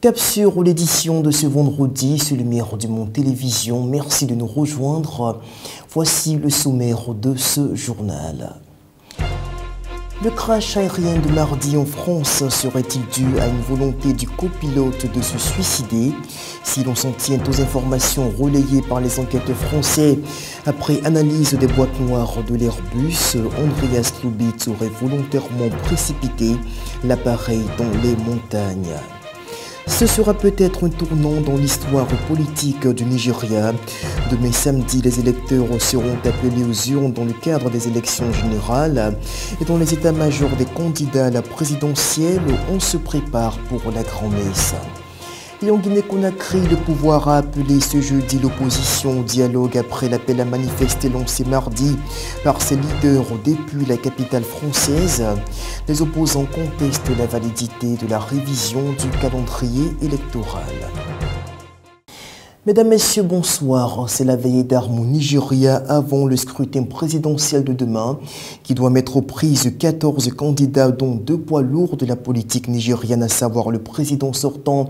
Cap sur l'édition de ce vendredi sur le Lumière du Monde Télévision. Merci de nous rejoindre. Voici le sommaire de ce journal. Le crash aérien de mardi en France serait-il dû à une volonté du copilote de se suicider? Si l'on s'en tient aux informations relayées par les enquêteurs français, après analyse des boîtes noires de l'Airbus, Andreas Lubitz aurait volontairement précipité l'appareil dans les montagnes. Ce sera peut-être un tournant dans l'histoire politique du Nigeria. Demain samedi, les électeurs seront appelés aux urnes dans le cadre des élections générales. Et dans les états-majors des candidats à la présidentielle, on se prépare pour la grand-messe. Et en Guinée-Conakry, le pouvoir a appelé ce jeudi l'opposition au dialogue après l'appel à manifester lancé mardi par ses leaders depuis la capitale française. Les opposants contestent la validité de la révision du calendrier électoral. Mesdames, Messieurs, bonsoir. C'est la veillée d'armes au Nigeria avant le scrutin présidentiel de demain qui doit mettre aux prises 14 candidats dont 2 poids lourds de la politique nigériane, à savoir le président sortant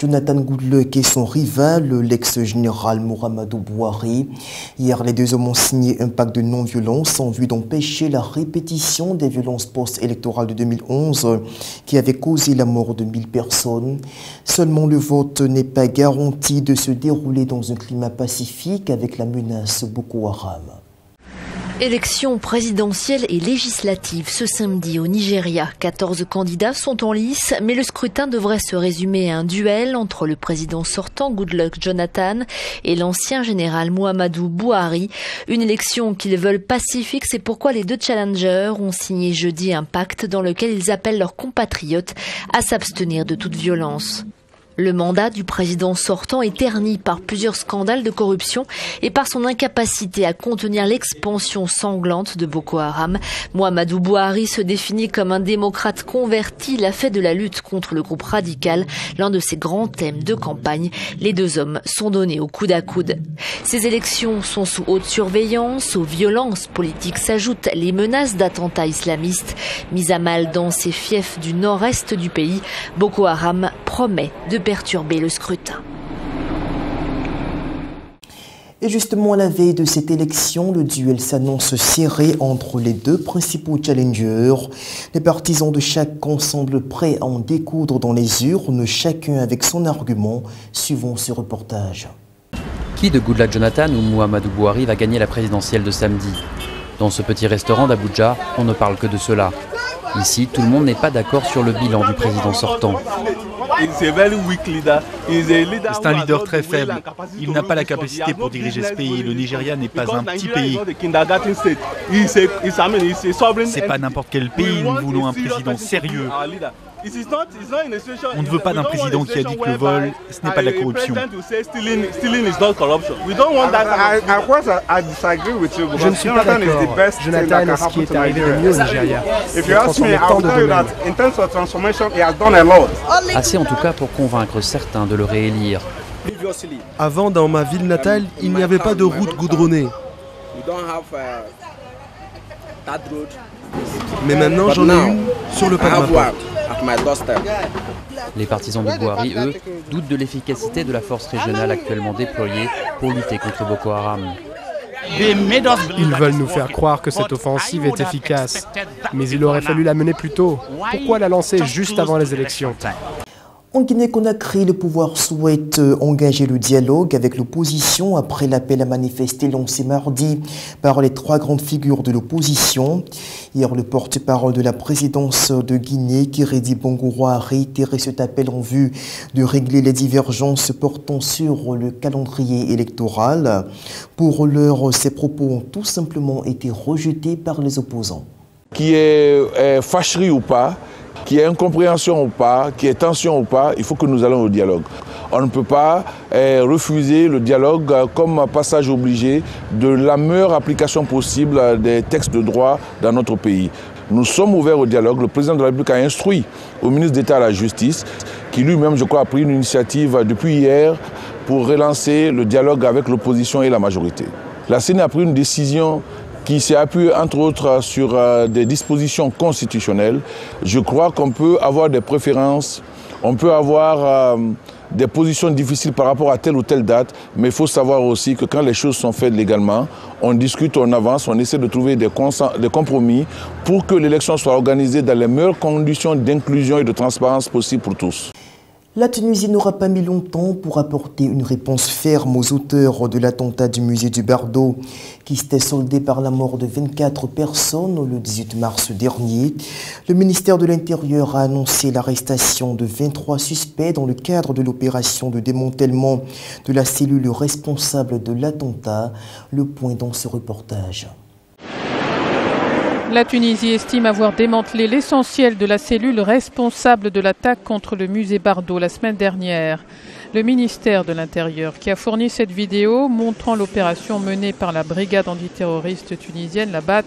Jonathan Goodluck et son rival, l'ex-général Muhammadu Buhari. Hier, les deux hommes ont signé un pacte de non-violence en vue d'empêcher la répétition des violences post-électorales de 2011 qui avaient causé la mort de 1000 personnes. Seulement, le vote n'est pas garanti de se dérouler dans un climat pacifique avec la menace Boko Haram. Élections présidentielles et législatives ce samedi au Nigeria. 14 candidats sont en lice, mais le scrutin devrait se résumer à un duel entre le président sortant Goodluck Jonathan et l'ancien général Muhammadu Buhari. Une élection qu'ils veulent pacifique, c'est pourquoi les deux challengers ont signé jeudi un pacte dans lequel ils appellent leurs compatriotes à s'abstenir de toute violence. Le mandat du président sortant est terni par plusieurs scandales de corruption et par son incapacité à contenir l'expansion sanglante de Boko Haram. Muhammadu Buhari se définit comme un démocrate converti. Il a fait de la lutte contre le groupe radical l'un de ses grands thèmes de campagne. Les deux hommes sont donnés au coude à coude. Ces élections sont sous haute surveillance. Aux violences politiques s'ajoutent les menaces d'attentats islamistes. Mises à mal dans ces fiefs du nord-est du pays, Boko Haram promet de perturber le scrutin. Et justement, à la veille de cette élection, le duel s'annonce serré entre les deux principaux challengers. Les partisans de chaque camp semblent prêts à en découdre dans les urnes, chacun avec son argument. Suivons ce reportage. Qui de Goodluck Jonathan ou Muhammadu Buhari va gagner la présidentielle de samedi? Dans ce petit restaurant d'Abuja, on ne parle que de cela. Ici, tout le monde n'est pas d'accord sur le bilan du président sortant. C'est un leader très faible. Il n'a pas la capacité pour diriger ce pays. Le Nigeria n'est pas un petit pays. C'est pas n'importe quel pays. Nous voulons un président sérieux. On ne veut pas d'un président qui a dit que le vol, ce n'est pas de la corruption. Je ne suis pas d'accord. Jonathan est ce qui est arrivé de mieux au Nigeria. Il a transformé tant de domaines. Assez en tout cas pour convaincre certains de le réélire. Avant, dans ma ville natale, il n'y avait pas de route goudronnée. Mais maintenant, j'en ai une sur le pas de ma porte. Les partisans de Buhari, eux, doutent de l'efficacité de la force régionale actuellement déployée pour lutter contre Boko Haram. Ils veulent nous faire croire que cette offensive est efficace. Mais il aurait fallu la mener plus tôt. Pourquoi la lancer juste avant les élections ? En Guinée-Conakry, le pouvoir souhaite engager le dialogue avec l'opposition après l'appel à manifester lancé mardi par les 3 grandes figures de l'opposition. Hier, le porte-parole de la présidence de Guinée, Kérédi Bongoro, a réitéré cet appel en vue de régler les divergences portant sur le calendrier électoral. Pour l'heure, ces propos ont tout simplement été rejetés par les opposants. Qui est fâcherie ou pas, qu'il y ait incompréhension ou pas, qu'il y ait tension ou pas, il faut que nous allons au dialogue. On ne peut pas refuser le dialogue comme passage obligé de la meilleure application possible des textes de droit dans notre pays. Nous sommes ouverts au dialogue. Le président de la République a instruit au ministre d'État à la Justice, qui lui-même, je crois, a pris une initiative depuis hier pour relancer le dialogue avec l'opposition et la majorité. La CENI a pris une décision qui s'est appuyé entre autres sur des dispositions constitutionnelles. Je crois qu'on peut avoir des préférences On peut avoir des positions difficiles par rapport à telle ou telle date, mais il faut savoir aussi que quand les choses sont faites légalement, on discute, on avance, on essaie de trouver des compromis pour que l'élection soit organisée dans les meilleures conditions d'inclusion et de transparence possibles pour tous. La Tunisie n'aura pas mis longtemps pour apporter une réponse ferme aux auteurs de l'attentat du musée du Bardo qui s'était soldé par la mort de 24 personnes le 18 mars dernier. Le ministère de l'Intérieur a annoncé l'arrestation de 23 suspects dans le cadre de l'opération de démantèlement de la cellule responsable de l'attentat. Le point dans ce reportage. La Tunisie estime avoir démantelé l'essentiel de la cellule responsable de l'attaque contre le musée Bardo la semaine dernière. Le ministère de l'Intérieur qui a fourni cette vidéo montrant l'opération menée par la brigade antiterroriste tunisienne, la BAT,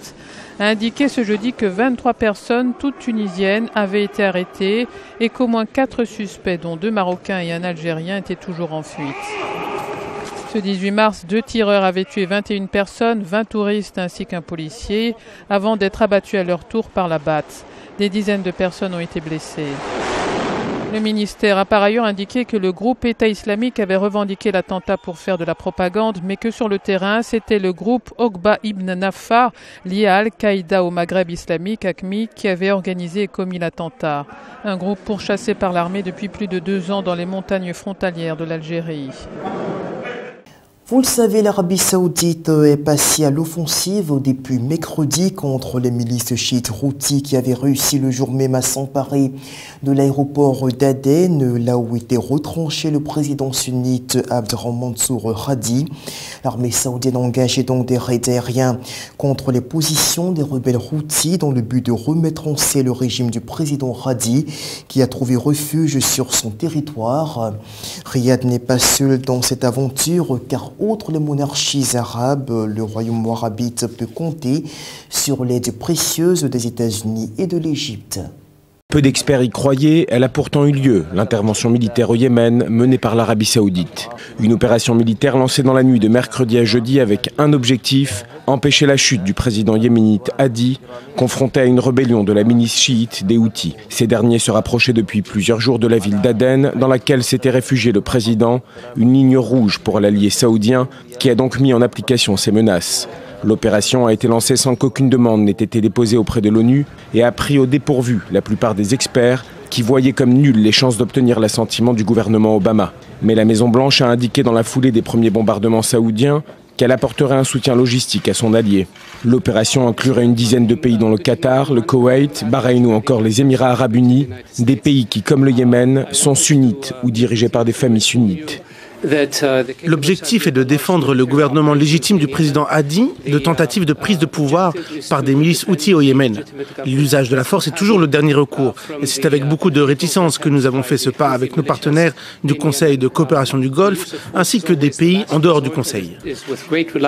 a indiqué ce jeudi que 23 personnes, toutes tunisiennes, avaient été arrêtées et qu'au moins 4 suspects, dont 2 Marocains et un Algérien, étaient toujours en fuite. Ce 18 mars, 2 tireurs avaient tué 21 personnes, 20 touristes ainsi qu'un policier, avant d'être abattus à leur tour par la BAT. Des dizaines de personnes ont été blessées. Le ministère a par ailleurs indiqué que le groupe État islamique avait revendiqué l'attentat pour faire de la propagande, mais que sur le terrain, c'était le groupe Okba ibn Nafar, lié à Al-Qaïda au Maghreb islamique, AQMI, qui avait organisé et commis l'attentat. Un groupe pourchassé par l'armée depuis plus de 2 ans dans les montagnes frontalières de l'Algérie. Vous le savez, l'Arabie Saoudite est passée à l'offensive depuis mercredi contre les milices chiites Houthis qui avaient réussi le jour même à s'emparer de l'aéroport d'Aden, là où était retranché le président sunnite Abderrahmane Mansour Hadi. L'armée saoudienne engageait donc des raids aériens contre les positions des rebelles Houthis dans le but de remettre en selle le régime du président Hadi qui a trouvé refuge sur son territoire. Riyad n'est pas seul dans cette aventure car outre les monarchies arabes, le royaume wahhabite peut compter sur l'aide précieuse des États-Unis et de l'Égypte. Peu d'experts y croyaient, elle a pourtant eu lieu, l'intervention militaire au Yémen menée par l'Arabie Saoudite. Une opération militaire lancée dans la nuit de mercredi à jeudi avec un objectif, empêcher la chute du président yéménite Hadi, confronté à une rébellion de la milice chiite des Houthis. Ces derniers se rapprochaient depuis plusieurs jours de la ville d'Aden, dans laquelle s'était réfugié le président, une ligne rouge pour l'allié saoudien, qui a donc mis en application ces menaces. L'opération a été lancée sans qu'aucune demande n'ait été déposée auprès de l'ONU et a pris au dépourvu la plupart des experts qui voyaient comme nulles les chances d'obtenir l'assentiment du gouvernement Obama. Mais la Maison-Blanche a indiqué dans la foulée des premiers bombardements saoudiens qu'elle apporterait un soutien logistique à son allié. L'opération inclurait une dizaine de pays dont le Qatar, le Koweït, Bahreïn ou encore les Émirats arabes unis, des pays qui, comme le Yémen, sont sunnites ou dirigés par des familles sunnites. L'objectif est de défendre le gouvernement légitime du président Hadi de tentatives de prise de pouvoir par des milices Houthis au Yémen. L'usage de la force est toujours le dernier recours. Et c'est avec beaucoup de réticence que nous avons fait ce pas avec nos partenaires du Conseil de coopération du Golfe, ainsi que des pays en dehors du Conseil.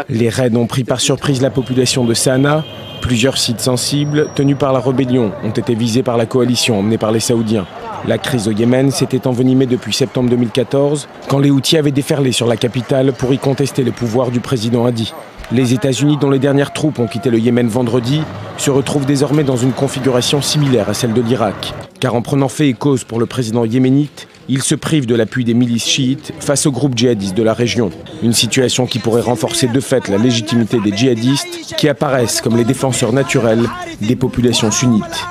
Les raids ont pris par surprise la population de Sanaa. Plusieurs sites sensibles, tenus par la rébellion, ont été visés par la coalition emmenée par les Saoudiens. La crise au Yémen s'était envenimée depuis septembre 2014, quand les Houthis avaient déferlé sur la capitale pour y contester les pouvoirs du président Hadi. Les États-Unis, dont les dernières troupes ont quitté le Yémen vendredi, se retrouvent désormais dans une configuration similaire à celle de l'Irak. Car en prenant fait et cause pour le président yéménite, il se prive de l'appui des milices chiites face aux groupes djihadistes de la région. Une situation qui pourrait renforcer de fait la légitimité des djihadistes qui apparaissent comme les défenseurs naturels des populations sunnites.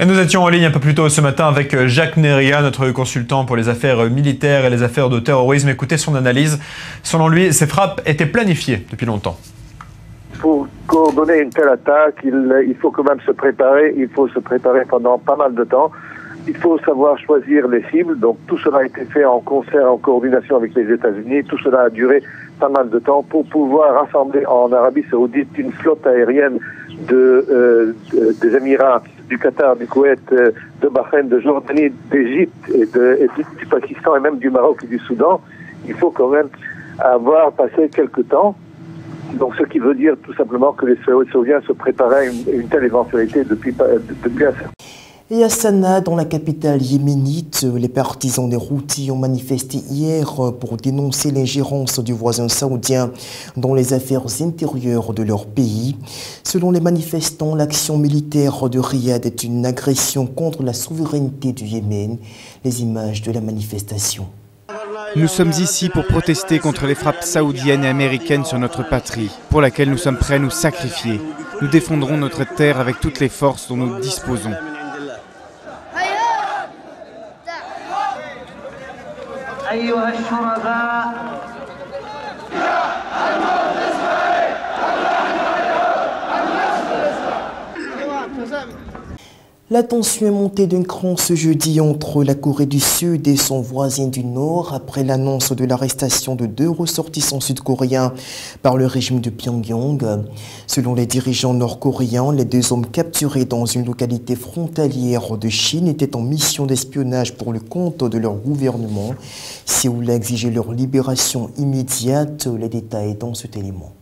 Et nous étions en ligne un peu plus tôt ce matin avec Jacques Neria, notre consultant pour les affaires militaires et les affaires de terrorisme. Écoutez son analyse. Selon lui, ces frappes étaient planifiées depuis longtemps. Pour coordonner une telle attaque, il faut quand même se préparer. Il faut se préparer pendant pas mal de temps. Il faut savoir choisir les cibles. Donc tout cela a été fait en concert, en coordination avec les États-Unis. Tout cela a duré pas mal de temps pour pouvoir rassembler en Arabie Saoudite une flotte aérienne des Émirats, du Qatar, du Koweït, de Bahreïn, de Jordanie, d'Égypte et du Pakistan et même du Maroc et du Soudan. Il faut quand même avoir passé quelques temps. Donc ce qui veut dire tout simplement que les Saoudiens se préparaient à une telle éventualité depuis un certain temps. Et à Sanaa, dans la capitale yéménite, les partisans des Houthis ont manifesté hier pour dénoncer l'ingérence du voisin saoudien dans les affaires intérieures de leur pays. Selon les manifestants, l'action militaire de Riyad est une agression contre la souveraineté du Yémen. Les images de la manifestation. Nous sommes ici pour protester contre les frappes saoudiennes et américaines sur notre patrie, pour laquelle nous sommes prêts à nous sacrifier. Nous défendrons notre terre avec toutes les forces dont nous disposons. La tension est montée d'un cran ce jeudi entre la Corée du Sud et son voisin du Nord après l'annonce de l'arrestation de 2 ressortissants sud-coréens par le régime de Pyongyang. Selon les dirigeants nord-coréens, les 2 hommes capturés dans une localité frontalière de Chine étaient en mission d'espionnage pour le compte de leur gouvernement. Séoul a exigé leur libération immédiate. Les détails dans cet élément.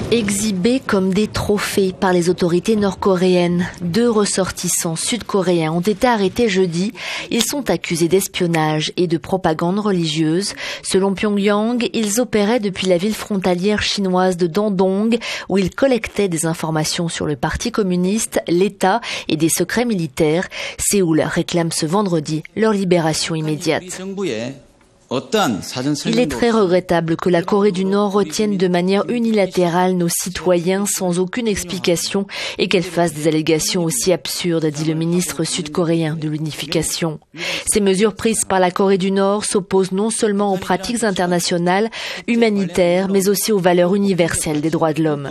Exhibés comme des trophées par les autorités nord-coréennes, 2 ressortissants sud-coréens ont été arrêtés jeudi. Ils sont accusés d'espionnage et de propagande religieuse. Selon Pyongyang, ils opéraient depuis la ville frontalière chinoise de Dandong, où ils collectaient des informations sur le Parti communiste, l'État et des secrets militaires. Séoul réclame ce vendredi leur libération immédiate. Il est très regrettable que la Corée du Nord retienne de manière unilatérale nos citoyens sans aucune explication et qu'elle fasse des allégations aussi absurdes, a dit le ministre sud-coréen de l'unification. Ces mesures prises par la Corée du Nord s'opposent non seulement aux pratiques internationales, humanitaires, mais aussi aux valeurs universelles des droits de l'homme.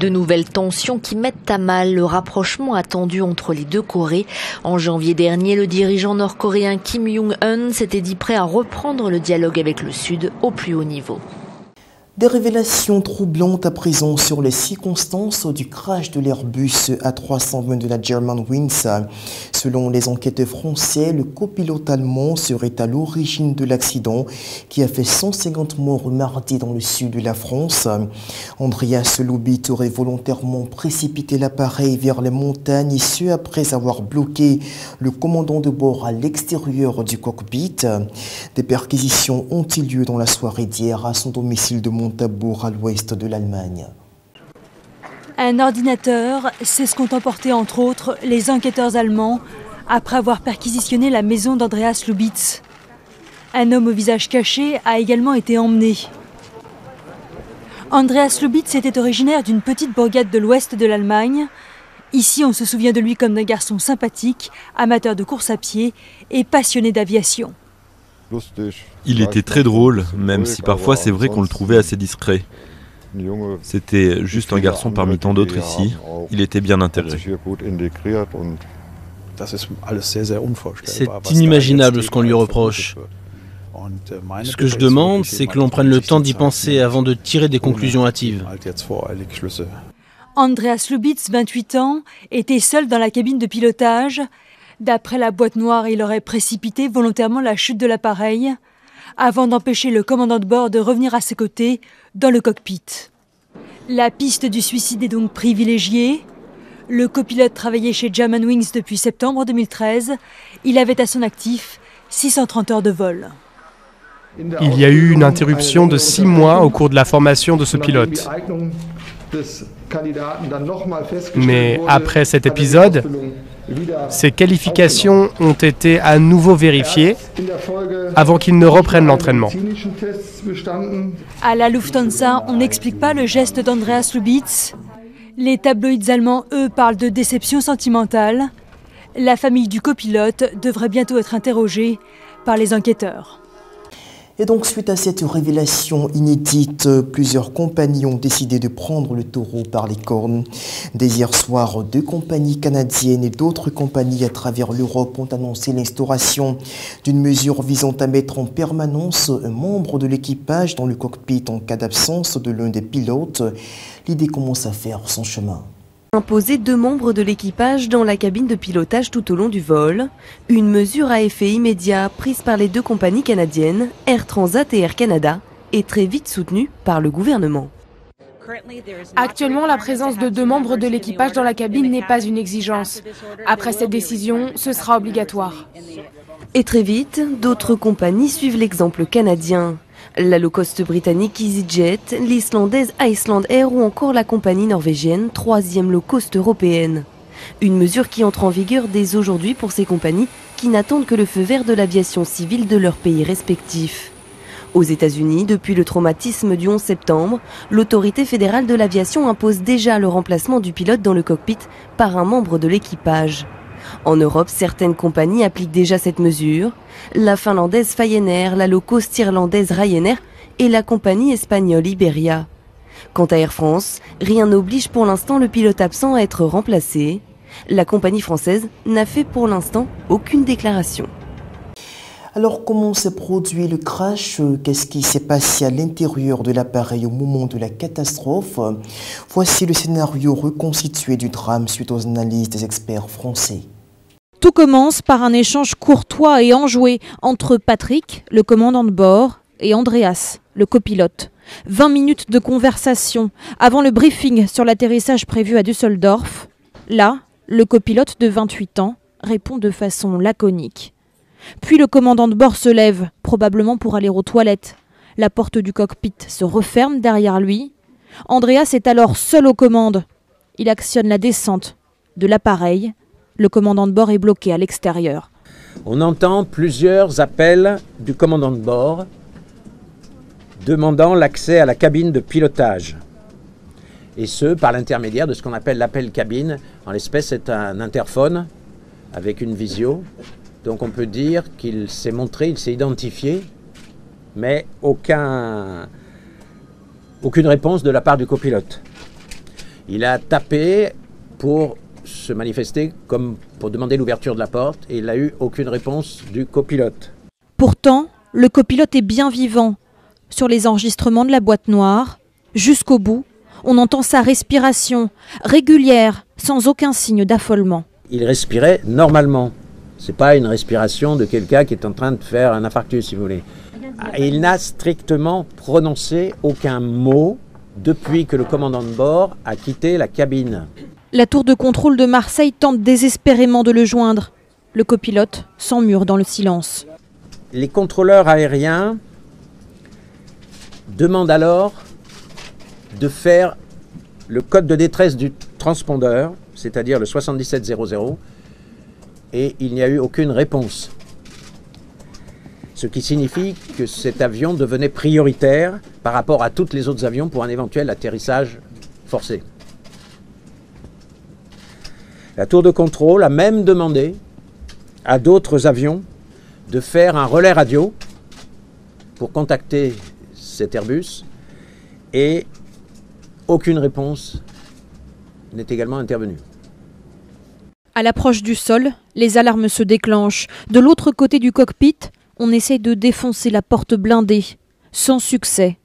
De nouvelles tensions qui mettent à mal le rapprochement attendu entre les 2 Corées. En janvier dernier, le dirigeant nord-coréen Kim Jong-un s'était dit prêt à reprendre le dialogue avec le Sud au plus haut niveau. Des révélations troublantes à présent sur les circonstances du crash de l'Airbus A320 de la Germanwings. Selon les enquêteurs français, le copilote allemand serait à l'origine de l'accident qui a fait 150 morts mardi dans le sud de la France. Andreas Lubitz aurait volontairement précipité l'appareil vers les montagnes et ce après avoir bloqué le commandant de bord à l'extérieur du cockpit. Des perquisitions ont eu lieu dans la soirée d'hier à son domicile de Montabour à l'ouest de l'Allemagne. Un ordinateur, c'est ce qu'ont emporté entre autres les enquêteurs allemands après avoir perquisitionné la maison d'Andreas Lubitz. Un homme au visage caché a également été emmené. Andreas Lubitz était originaire d'une petite bourgade de l'ouest de l'Allemagne. Ici, on se souvient de lui comme d'un garçon sympathique, amateur de course à pied et passionné d'aviation. Il était très drôle, même si parfois c'est vrai qu'on le trouvait assez discret. C'était juste un garçon parmi tant d'autres ici. Il était bien intégré. C'est inimaginable ce qu'on lui reproche. Ce que je demande, c'est que l'on prenne le temps d'y penser avant de tirer des conclusions hâtives. Andreas Lubitz, 28 ans, était seul dans la cabine de pilotage. D'après la boîte noire, il aurait précipité volontairement la chute de l'appareil avant d'empêcher le commandant de bord de revenir à ses côtés dans le cockpit. La piste du suicide est donc privilégiée. Le copilote travaillait chez Germanwings depuis septembre 2013. Il avait à son actif 630 heures de vol. Il y a eu une interruption de 6 mois au cours de la formation de ce pilote. Mais après cet épisode, ses qualifications ont été à nouveau vérifiées avant qu'il ne reprenne l'entraînement. À la Lufthansa, on n'explique pas le geste d'Andreas Lubitz. Les tabloïds allemands, eux, parlent de déception sentimentale. La famille du copilote devrait bientôt être interrogée par les enquêteurs. Et donc, suite à cette révélation inédite, plusieurs compagnies ont décidé de prendre le taureau par les cornes. Dès hier soir, 2 compagnies canadiennes et d'autres compagnies à travers l'Europe ont annoncé l'instauration d'une mesure visant à mettre en permanence un membre de l'équipage dans le cockpit en cas d'absence de l'un des pilotes. L'idée commence à faire son chemin. Imposer 2 membres de l'équipage dans la cabine de pilotage tout au long du vol. Une mesure à effet immédiat prise par les 2 compagnies canadiennes, Air Transat et Air Canada, et très vite soutenue par le gouvernement. Actuellement, la présence de 2 membres de l'équipage dans la cabine n'est pas une exigence. Après cette décision, ce sera obligatoire. Et très vite, d'autres compagnies suivent l'exemple canadien. La low-cost britannique EasyJet, l'islandaise Iceland Air ou encore la compagnie norvégienne, 3e low-cost européenne. Une mesure qui entre en vigueur dès aujourd'hui pour ces compagnies qui n'attendent que le feu vert de l'aviation civile de leurs pays respectifs. Aux États-Unis, depuis le traumatisme du 11 septembre, l'autorité fédérale de l'aviation impose déjà le remplacement du pilote dans le cockpit par un membre de l'équipage. En Europe, certaines compagnies appliquent déjà cette mesure. La finlandaise Ryanair, la low-cost irlandaise Ryanair et la compagnie espagnole Iberia. Quant à Air France, rien n'oblige pour l'instant le pilote absent à être remplacé. La compagnie française n'a fait pour l'instant aucune déclaration. Alors, comment s'est produit le crash? Qu'est-ce qui s'est passé à l'intérieur de l'appareil au moment de la catastrophe? Voici le scénario reconstitué du drame suite aux analyses des experts français. Tout commence par un échange courtois et enjoué entre Patrick, le commandant de bord, et Andreas, le copilote. 20 minutes de conversation avant le briefing sur l'atterrissage prévu à Düsseldorf. Là, le copilote de 28 ans répond de façon laconique. Puis le commandant de bord se lève, probablement pour aller aux toilettes. La porte du cockpit se referme derrière lui. Andreas est alors seul aux commandes. Il actionne la descente de l'appareil. Le commandant de bord est bloqué à l'extérieur. On entend plusieurs appels du commandant de bord demandant l'accès à la cabine de pilotage. Et ce, par l'intermédiaire de ce qu'on appelle l'appel cabine. En l'espèce, c'est un interphone avec une visio. Donc on peut dire qu'il s'est montré, il s'est identifié, mais aucune réponse de la part du copilote. Il a tapé pour se manifester comme pour demander l'ouverture de la porte et il n'a eu aucune réponse du copilote. Pourtant, le copilote est bien vivant. Sur les enregistrements de la boîte noire, jusqu'au bout, on entend sa respiration régulière, sans aucun signe d'affolement. Il respirait normalement. Ce n'est pas une respiration de quelqu'un qui est en train de faire un infarctus, si vous voulez. Il n'a strictement prononcé aucun mot depuis que le commandant de bord a quitté la cabine. La tour de contrôle de Marseille tente désespérément de le joindre. Le copilote s'emmure dans le silence. Les contrôleurs aériens demandent alors de faire le code de détresse du transpondeur, c'est-à-dire le 7700, et il n'y a eu aucune réponse. Ce qui signifie que cet avion devenait prioritaire par rapport à tous les autres avions pour un éventuel atterrissage forcé. La tour de contrôle a même demandé à d'autres avions de faire un relais radio pour contacter cet Airbus et aucune réponse n'est également intervenue. À l'approche du sol, les alarmes se déclenchent. De l'autre côté du cockpit, on essaie de défoncer la porte blindée. Sans succès.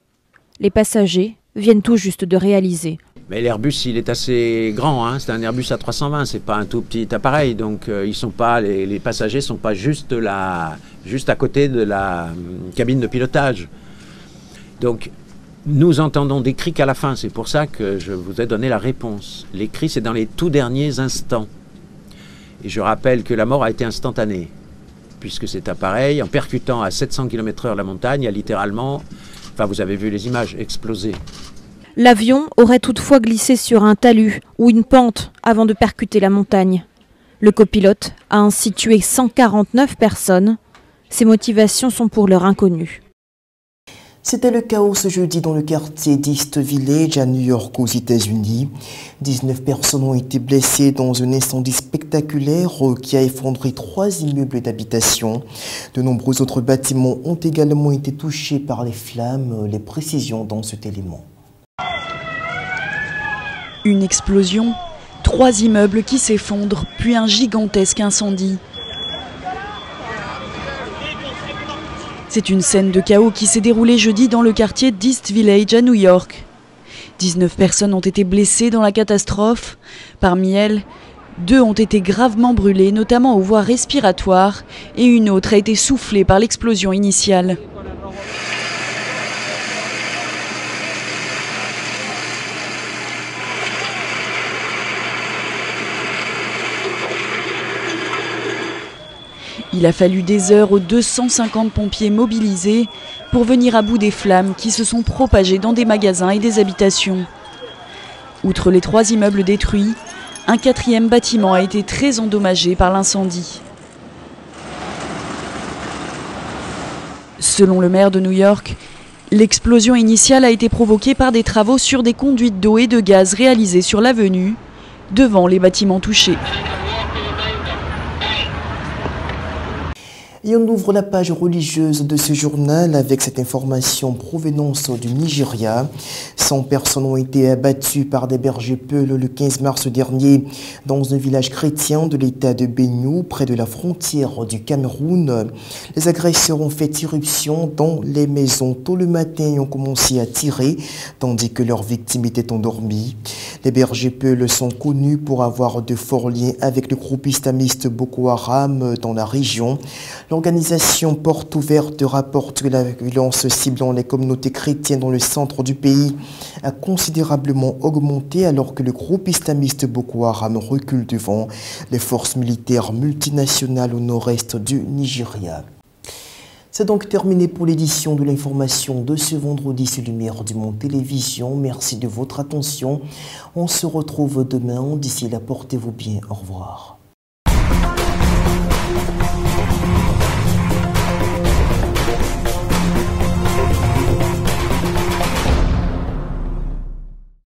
Les passagers viennent tout juste de réaliser. Mais l'Airbus, il est assez grand, hein. C'est un Airbus A320, c'est pas un tout petit appareil. Donc les passagers ne sont pas juste à côté de la cabine de pilotage. Donc nous entendons des cris qu'à la fin. C'est pour ça que je vous ai donné la réponse. Les cris, c'est dans les tout derniers instants. Et je rappelle que la mort a été instantanée, puisque cet appareil, en percutant à 700 km/h la montagne, a littéralement, vous avez vu les images, explosé. L'avion aurait toutefois glissé sur un talus ou une pente avant de percuter la montagne. Le copilote a ainsi tué 149 personnes. Ses motivations sont pour l'heure inconnues. C'était le chaos ce jeudi dans le quartier d'East Village à New York aux États-Unis. 19 personnes ont été blessées dans un incendie spectaculaire qui a effondré 3 immeubles d'habitation. De nombreux autres bâtiments ont également été touchés par les flammes. Les précisions dans cet élément. Une explosion, 3 immeubles qui s'effondrent, puis un gigantesque incendie. C'est une scène de chaos qui s'est déroulée jeudi dans le quartier d'East Village à New York. 19 personnes ont été blessées dans la catastrophe. Parmi elles, 2 ont été gravement brûlées, notamment aux voies respiratoires, et une autre a été soufflée par l'explosion initiale. Il a fallu des heures aux 250 pompiers mobilisés pour venir à bout des flammes qui se sont propagées dans des magasins et des habitations. Outre les 3 immeubles détruits, un 4e bâtiment a été très endommagé par l'incendie. Selon le maire de New York, l'explosion initiale a été provoquée par des travaux sur des conduites d'eau et de gaz réalisés sur l'avenue, devant les bâtiments touchés. Et on ouvre la page religieuse de ce journal avec cette information provenance du Nigeria. 100 personnes ont été abattues par des bergers peuls le 15 mars dernier dans un village chrétien de l'état de Benue, près de la frontière du Cameroun. Les agresseurs ont fait irruption dans les maisons tôt le matin et ont commencé à tirer, tandis que leurs victimes étaient endormies. Les bergers peuls sont connus pour avoir de forts liens avec le groupe islamiste Boko Haram dans la région. L'organisation Porte Ouverte rapporte que la violence ciblant les communautés chrétiennes dans le centre du pays a considérablement augmenté alors que le groupe islamiste Boko Haram recule devant les forces militaires multinationales au nord-est du Nigeria. C'est donc terminé pour l'édition de l'information de ce vendredi sur Lumière du Monde Télévision. Merci de votre attention. On se retrouve demain. D'ici là, portez-vous bien. Au revoir.